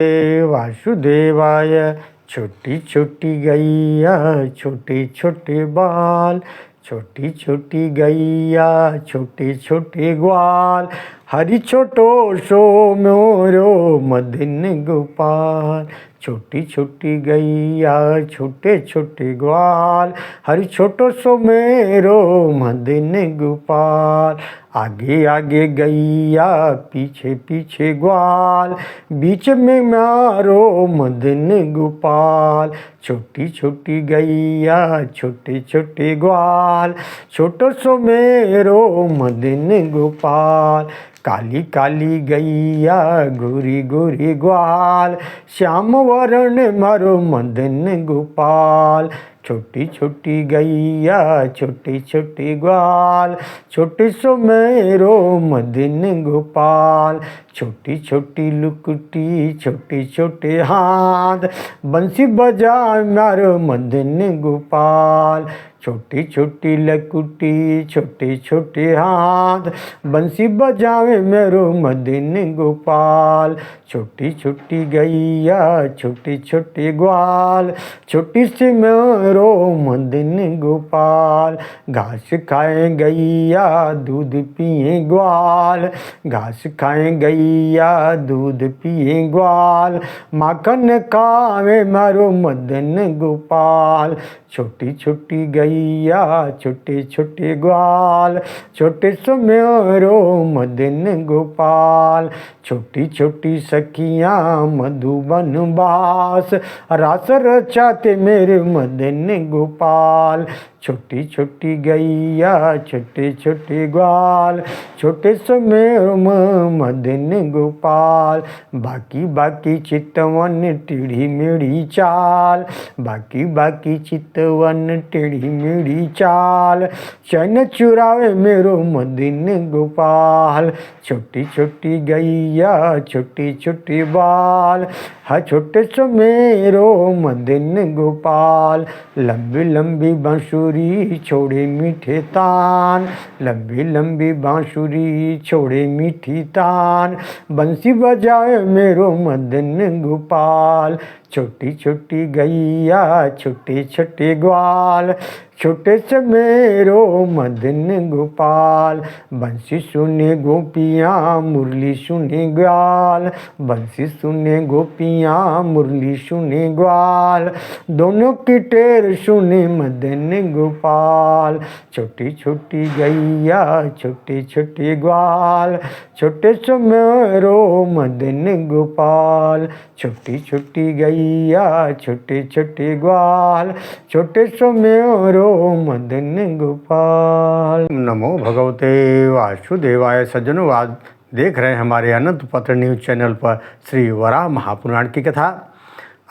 वासुदेवाय। छोटी छोटी गैया छोटे छोटे बाल, छोटी छोटी गैया छोटे छोटे ग्वाल, हरि छोटो सो मोरो मदन गोपाल। छोटी छोटी गैया छोटे छोटे ग्वाल, हरि छोटो सो मेरो मदन गोपाल। आगे आगे गैया पीछे पीछे ग्वाल, बीच में मारो मदन गोपाल। छोटी छोटी गैया छोटे छोटे ग्वाल, छोटो सो मेरो मदन गोपाल। काली काली गैया गोरी गोरी ग्वाल, श्याम वर्ण मारो मदन गोपाल। छोटी छोटी गैया छोटे छोटे ग्वाल, छोटे सो मेरो मदन गोपाल। छोटी छोटी लुकुटी छोटे छोटे हाथ, बंसी बजा मारो मदन गोपाल। छोटी छोटी लकुटी छोटे छोटे हाथ, बंसी बजावे मेरो मदन गोपाल। छोटी छोटी गैया छोटे छोटे ग्वाल, छोटी सी मेरो मदन गोपाल। घास खाए गैया दूध पिए ग्वाल, घास खाए गैया दूध पिए ग्वाल, माखन खावे मारो मदन गोपाल। छोटी छोटी गैया छोटे छोटे ग्वाल, छोटे सो मेरो मदन गोपाल। छोटी छोटी सखियाँ मधुबन बास, रास रचाते मेरे मदन गोपाल। छोटी छोटी गैया छोटे छोटे ग्वाल, छोटे सो मेरो मदन गोपाल। बाकी बाकी चितवन टेढ़ी मेढ़ी चाल, बाकी बाकी चितवन टेढ़ी मेढ़ी चाल, चैन चुरावे मेरो मदन गोपाल। छोटी छोटी गैया छोटे छोटे बाल, हा छोटे सो मेरो मदन गोपाल। लंबी लंबी बांसुरी छोड़े मीठे तान, लंबी लंबी बांसुरी छोड़े मीठी तान, बंसी बजाए मेरो मदन गोपाल। छोटी छोटी गैया छोटे छोटे ग्वाल, छोटे से मेरो मदन गोपाल। बंसी सुने गोपियाँ मुरली सुने ग्वाल, बंसी सुने गोपियाँ मुरली सुने ग्वाल, दोनों की टेर सुने मदन गोपाल। छोटी छोटी गैया छोटे छोटे ग्वाल, छोटे से मेरो मदन गोपाल। छोटी छोटी गैया छोटे छोटे ग्वाल, छोटे सो मेरो मदन गोपाल। नमो भगवते वासुदेवाय। सज्जनों, आज देख रहे हैं हमारे अनंत पत्र न्यूज़ चैनल पर श्री वराह महापुराण की कथा।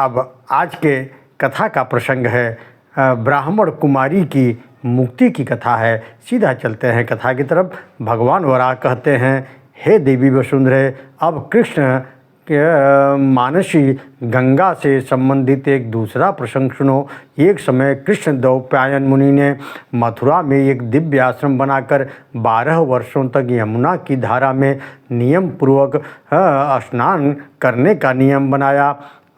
अब आज के कथा का प्रसंग है ब्राह्मण कुमारी की मुक्ति की कथा है। सीधा चलते हैं कथा की तरफ। भगवान वराह कहते हैं, हे देवी वसुंधरे, अब कृष्ण के मानसी गंगा से संबंधित एक दूसरा प्रसंग सुनो। एक समय कृष्ण द्वैपायन मुनि ने मथुरा में एक दिव्य आश्रम बनाकर 12 वर्षों तक यमुना की धारा में नियम पूर्वक स्नान करने का नियम बनाया।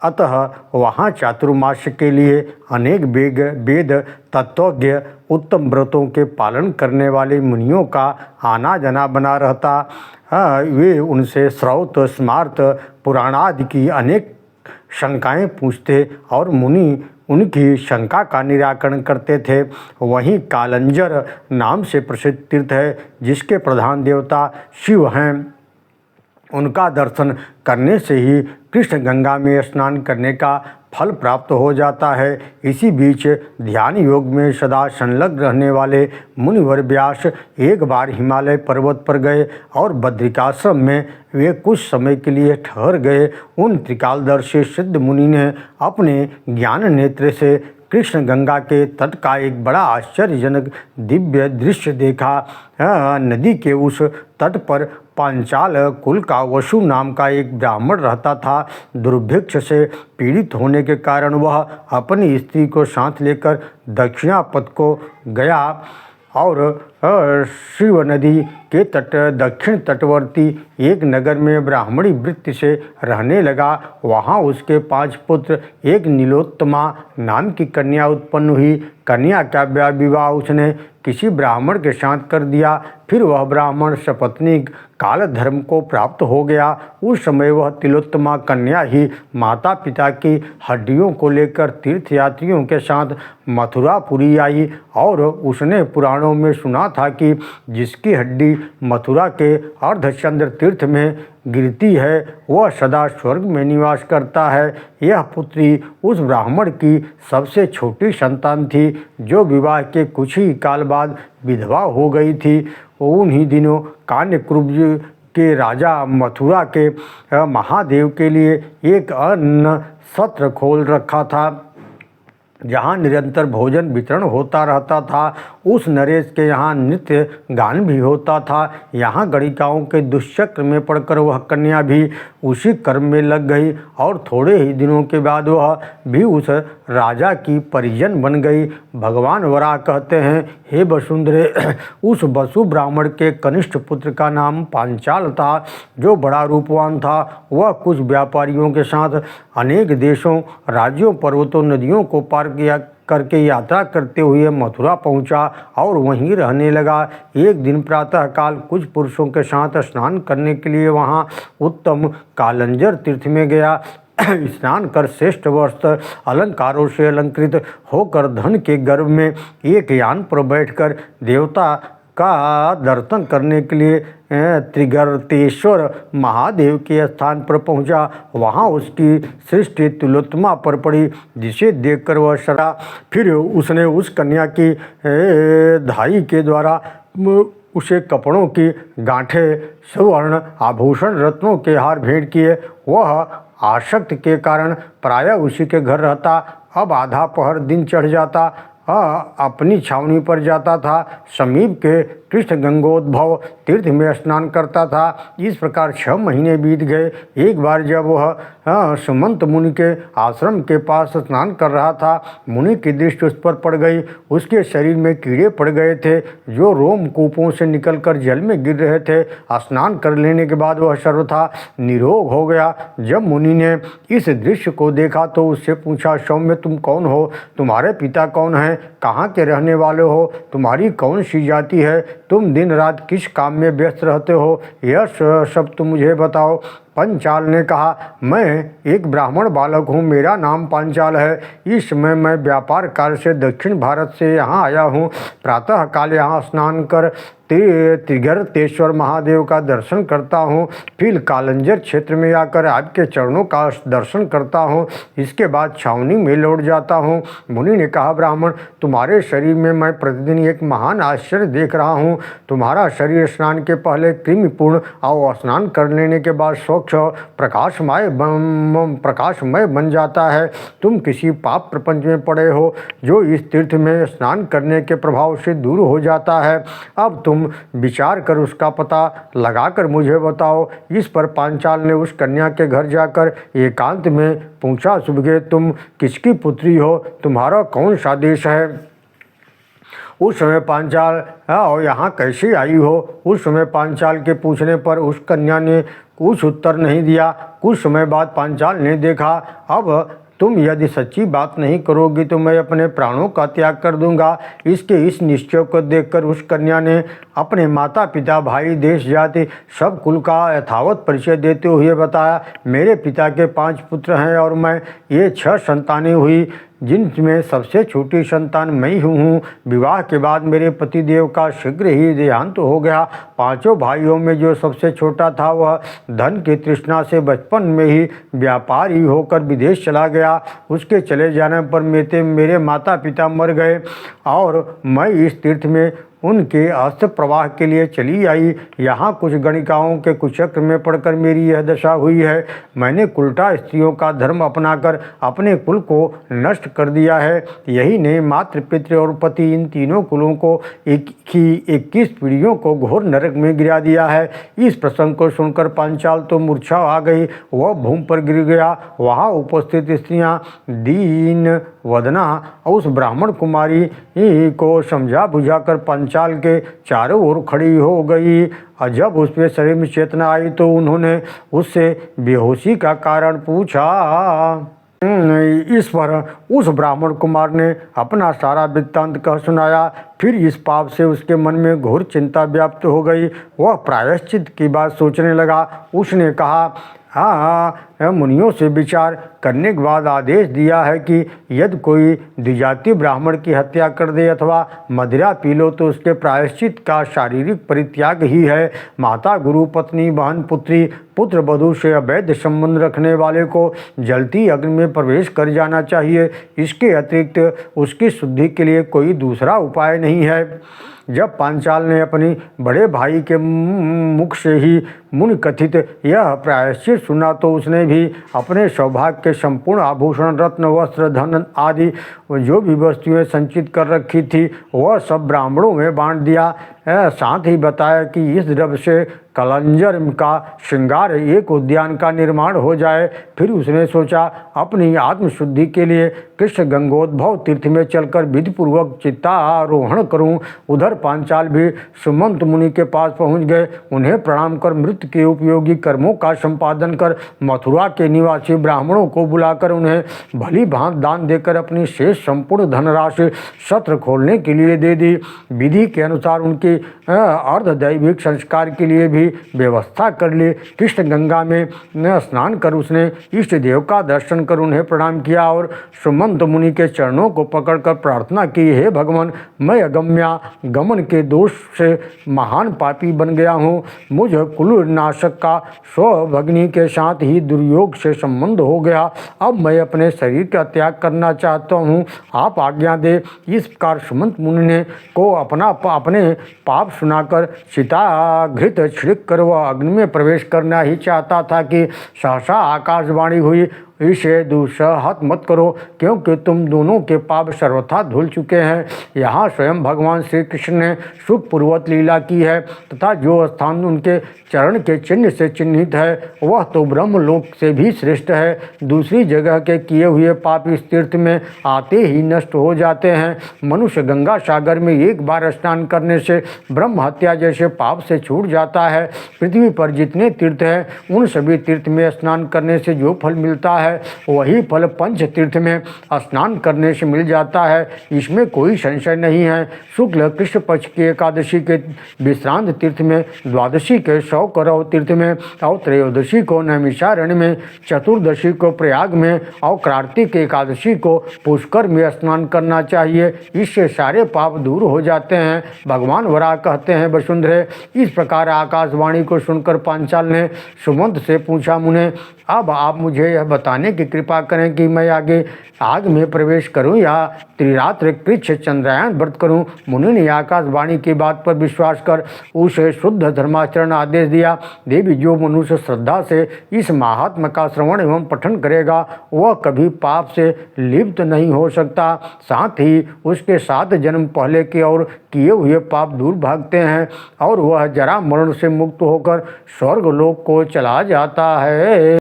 अतः वहाँ चातुर्मास के लिए अनेक वेद तत्वज्ञ उत्तम व्रतों के पालन करने वाले मुनियों का आना जाना बना रहता। वे उनसे श्रौत स्मार्त पुराणादि की अनेक शंकाएं पूछते और मुनि उनकी शंका का निराकरण करते थे। वहीं कालंजर नाम से प्रसिद्ध तीर्थ है, जिसके प्रधान देवता शिव हैं। उनका दर्शन करने से ही कृष्ण गंगा में स्नान करने का फल प्राप्त हो जाता है। इसी बीच ध्यान योग में सदा संलग्न रहने वाले मुनिवर व्यास एक बार हिमालय पर्वत पर गए और बद्रिकाश्रम में वे कुछ समय के लिए ठहर गए। उन त्रिकालदर्शी सिद्ध मुनि ने अपने ज्ञान नेत्र से कृष्ण गंगा के तट का एक बड़ा आश्चर्यजनक दिव्य दृश्य देखा। नदी के उस तट पर पांचाल कुल का वसु नाम का एक ब्राह्मण रहता था। दुर्भिक्ष से पीड़ित होने के कारण वह अपनी स्त्री को साथ लेकर दक्षिणापथ को गया और शिव नदी के दक्षिण तटवर्ती एक नगर में ब्राह्मणी वृत्ति से रहने लगा। वहाँ उसके 5 पुत्र, एक नीलोत्तमा नाम की कन्या उत्पन्न हुई। कन्या का विवाह उसने किसी ब्राह्मण के साथ कर दिया। फिर वह ब्राह्मण सपत्नीक काल धर्म को प्राप्त हो गया। उस समय वह तिलोत्तमा कन्या ही माता पिता की हड्डियों को लेकर तीर्थयात्रियों के साथ मथुरापुरी आई, और उसने पुराणों में सुना था कि जिसकी हड्डी मथुरा के अर्धचंद्र तीर्थ में गिरती है वह सदा स्वर्ग में निवास करता है। यह पुत्री उस ब्राह्मण की सबसे छोटी संतान थी, जो विवाह के कुछ ही काल बाद विधवा हो गई थी। उन्हीं दिनों कान्यकुब्ज के राजा मथुरा के महादेव के लिए एक अन्न सत्र खोल रखा था, जहाँ निरंतर भोजन वितरण होता रहता था। उस नरेश के यहाँ नृत्य गान भी होता था। यहाँ गणिकाओं के दुष्चक्र में पड़कर वह कन्या भी उसी कर्म में लग गई, और थोड़े ही दिनों के बाद वह भी उस राजा की परिजन बन गई। भगवान वराह कहते हैं, हे वसुंधरे, उस वसु ब्राह्मण के कनिष्ठ पुत्र का नाम पांचाल था, जो बड़ा रूपवान था। वह कुछ व्यापारियों के साथ अनेक देशों, राज्यों, पर्वतों, नदियों को पार करके यात्रा करते हुए मथुरा पहुंचा और वहीं रहने लगा। एक दिन प्रातःकाल कुछ पुरुषों के साथ स्नान करने के लिए वहां उत्तम कालंजर तीर्थ में गया। स्नान कर श्रेष्ठ वस्त्र अलंकारों से अलंकृत होकर धन के गर्भ में एक यान पर बैठकर देवता का दर्शन करने के लिए त्रिगर्तेश्वर महादेव के स्थान पर पहुंचा। वहां उसकी सृष्टि तिलोत्तमा पर पड़ी, जिसे देखकर वह सड़ा। फिर उसने उस कन्या की धाई के द्वारा उसे कपड़ों की गांठें, सुवर्ण आभूषण, रत्नों के हार भेंट किए। वह आसक्त के कारण प्रायः उसी के घर रहता। अब आधा पहर दिन चढ़ जाता, अपनी छावनी पर जाता था। समीप के कृष्ण गंगोद्भव तीर्थ में स्नान करता था। इस प्रकार 6 महीने बीत गए। एक बार जब वह सुमंत मुनि के आश्रम के पास स्नान कर रहा था, मुनि की दृष्टि उस पर पड़ गई। उसके शरीर में कीड़े पड़ गए थे, जो रोमकूपों से निकलकर जल में गिर रहे थे। स्नान कर लेने के बाद वह सर्वथा निरोग हो गया। जब मुनि ने इस दृश्य को देखा तो उससे पूछा, सौम्य, तुम कौन हो? तुम्हारे पिता कौन हैं? कहाँ के रहने वाले हो? तुम्हारी कौन सी जाति है? तुम दिन रात किस काम में व्यस्त रहते हो? यह सब तुम मुझे बताओ। पंचाल ने कहा, मैं एक ब्राह्मण बालक हूँ, मेरा नाम पांचाल है। इस समय मैं व्यापार कार्य से दक्षिण भारत से यहाँ आया हूँ। प्रातःकाल यहाँ स्नान कर त्रिगर्तेश्वर महादेव का दर्शन करता हूँ। फिर कालंजर क्षेत्र में आकर आपके चरणों का दर्शन करता हूँ। इसके बाद छावनी में लौट जाता हूँ। मुनि ने कहा, ब्राह्मण, तुम्हारे शरीर में मैं प्रतिदिन एक महान आश्चर्य देख रहा हूँ। तुम्हारा शरीर स्नान के पहले कृमिपूर्ण और स्नान कर लेने के बाद स्वच्छ प्रकाशमय बन जाता है। तुम किसी पाप प्रपंच में पड़े हो, जो इस तीर्थ में स्नान करने के प्रभाव से दूर हो जाता है। अब तुम विचार कर उसका पता लगाकर मुझे बताओ। इस पर पांचाल ने उस कन्या के घर जाकर एकांत में पूछा, सुभगे, तुम किसकी पुत्री हो? तुम्हारा कौन सा देश है? उस समय पांचाल और यहाँ कैसे आई हो? उस समय पांचाल के पूछने पर उस कन्या ने कुछ उत्तर नहीं दिया। कुछ समय बाद पांचाल ने देखा, अब तुम यदि सच्ची बात नहीं करोगी तो मैं अपने प्राणों का त्याग कर दूंगा। इसके इस निश्चय को देखकर उस कन्या ने अपने माता पिता, भाई, देश, जाति, सब कुल का यथावत परिचय देते हुए बताया, मेरे पिता के 5 पुत्र हैं और मैं ये 6 संतानें हुई, जिनमें सबसे छोटी संतान मैं ही हूँ। विवाह के बाद मेरे पतिदेव का शीघ्र ही देहांत हो गया। 5 भाइयों में जो सबसे छोटा था वह धन की तृष्णा से बचपन में ही व्यापारी होकर विदेश चला गया। उसके चले जाने पर मेरे माता पिता मर गए और मैं इस तीर्थ में उनके अस्त्र प्रवाह के लिए चली आई। यहाँ कुछ गणिकाओं के कुचक्र में पड़कर मेरी यह दशा हुई है। मैंने उल्टा स्त्रियों का धर्म अपनाकर अपने कुल को नष्ट कर दिया है। यही नहीं, मातृ, पितृ और पति, इन तीनों कुलों को 21 पीढ़ियों को घोर नरक में गिरा दिया है। इस प्रसंग को सुनकर पांचाल तो मूर्छा आ गई, वह भूमि पर गिर गया। वहाँ उपस्थित स्त्रियाँ दीन वदना उस ब्राह्मण कुमारी को समझा बुझाकर पांचाल के चारों ओर खड़ी हो गई। और जब उसके शरीर में चेतना आई तो उन्होंने उससे बेहोशी का कारण पूछा। इस पर उस ब्राह्मण कुमार ने अपना सारा वृत्तांत कह सुनाया। फिर इस पाप से उसके मन में घोर चिंता व्याप्त हो गई। वह प्रायश्चित की बात सोचने लगा। उसने कहा, हाँ, मुनियों से विचार करने के बाद आदेश दिया है कि यदि कोई द्विजाति ब्राह्मण की हत्या कर दे अथवा मदिरा पी लो तो उसके प्रायश्चित का शारीरिक परित्याग ही है। माता, गुरु, पत्नी, बहन, पुत्री, पुत्र वधू से अवैध संबंध रखने वाले को जलती अग्नि में प्रवेश कर जाना चाहिए। इसके अतिरिक्त उसकी शुद्धि के लिए कोई दूसरा उपाय नहीं है। जब पांचाल ने अपनी बड़े भाई के मुख से ही मुनि कथित यह प्रायश्चित सुना तो उसने भी अपने सौभाग्य के संपूर्ण आभूषण, रत्न, वस्त्र, धन आदि जो भी वस्तुएं संचित कर रखी थी वह सब ब्राह्मणों में बांट दिया। साथ ही बताया कि इस द्रव्य से कलंजर का श्रृंगार एक उद्यान का निर्माण हो जाए। फिर उसने सोचा अपनी आत्मशुद्धि के लिए कृष्ण गंगोद्भव तीर्थ में चलकर विधिपूर्वक चित्तारोहण करूं। उधर पांचाल भी सुमंत मुनि के पास पहुंच गए। उन्हें प्रणाम कर मृत्यु के उपयोगी कर्मों का संपादन कर मथुरा के निवासी ब्राह्मणों को बुलाकर उन्हें भली भांति दान देकर अपनी शेष संपूर्ण धनराशि सत्र खोलने के लिए दे दी। विधि के अनुसार उनके अर्धदैविक संस्कार के लिए भी व्यवस्था कर ली। कृष्ण गंगा में स्नान कर उसने इष्ट देव का दर्शन कर उन्हें प्रणाम किया और सुमंत मुनि के चरणों को पकड़कर प्रार्थना की, हे भगवान, मैं अगम्या गमन के दोष से महान पापी बन गया हूँ। मुझ कुलनाशक का स्वभगिनी के साथ ही दुर्योग से संबंध हो गया। अब मैं अपने शरीर का त्याग करना चाहता हूँ, आप आज्ञा दे। इस प्रकार सुमंत मुनि ने को अपने पाप सुनाकर चिताघृत छिड़क कर वह अग्नि में प्रवेश करना ही चाहता था कि सहसा आकाशवाणी हुई, इसे दुस्सहत मत करो क्योंकि तुम दोनों के पाप सर्वथा धुल चुके हैं। यहाँ स्वयं भगवान श्री कृष्ण ने सुखपूर्वक लीला की है तथा जो स्थान उनके चरण के चिन्ह से चिन्हित है वह तो ब्रह्मलोक से भी श्रेष्ठ है। दूसरी जगह के किए हुए पाप इस तीर्थ में आते ही नष्ट हो जाते हैं। मनुष्य गंगा सागर में एक बार स्नान करने से ब्रह्म हत्या जैसे पाप से छूट जाता है। पृथ्वी पर जितने तीर्थ हैं उन सभी तीर्थ में स्नान करने से जो फल मिलता है वही फल पंच तीर्थ में स्नान करने से मिल जाता है, इसमें कोई संशय नहीं है। शुक्ल कृष्ण पक्ष की एकादशी के विश्रांत तीर्थ में, द्वादशी के सौ करव तीर्थ में और त्रयोदशी को नैमिषारण्य में, चतुर्दशी को प्रयाग में और कार्तिक एकादशी को पुष्कर में स्नान करना चाहिए। इससे सारे पाप दूर हो जाते हैं। भगवान वराह कहते हैं, वसुंधरे, इस प्रकार आकाशवाणी को सुनकर पांचाल ने सुमंत से पूछा, मुने, अब आप मुझे यह बताने की कृपा करें कि मैं आगे आग में प्रवेश करूं या त्रिरात्र कृच्छ चंद्रायण व्रत करूं। मुनि ने आकाशवाणी की बात पर विश्वास कर उसे शुद्ध धर्माचरण आदेश दिया। देवी, जो मनुष्य श्रद्धा से इस महात्मा का श्रवण एवं पठन करेगा वह कभी पाप से लिप्त नहीं हो सकता। साथ ही उसके 7 जन्म पहले के और किए हुए पाप दूर भागते हैं और वह जरा मरण से मुक्त होकर स्वर्ग लोक को चला जाता है।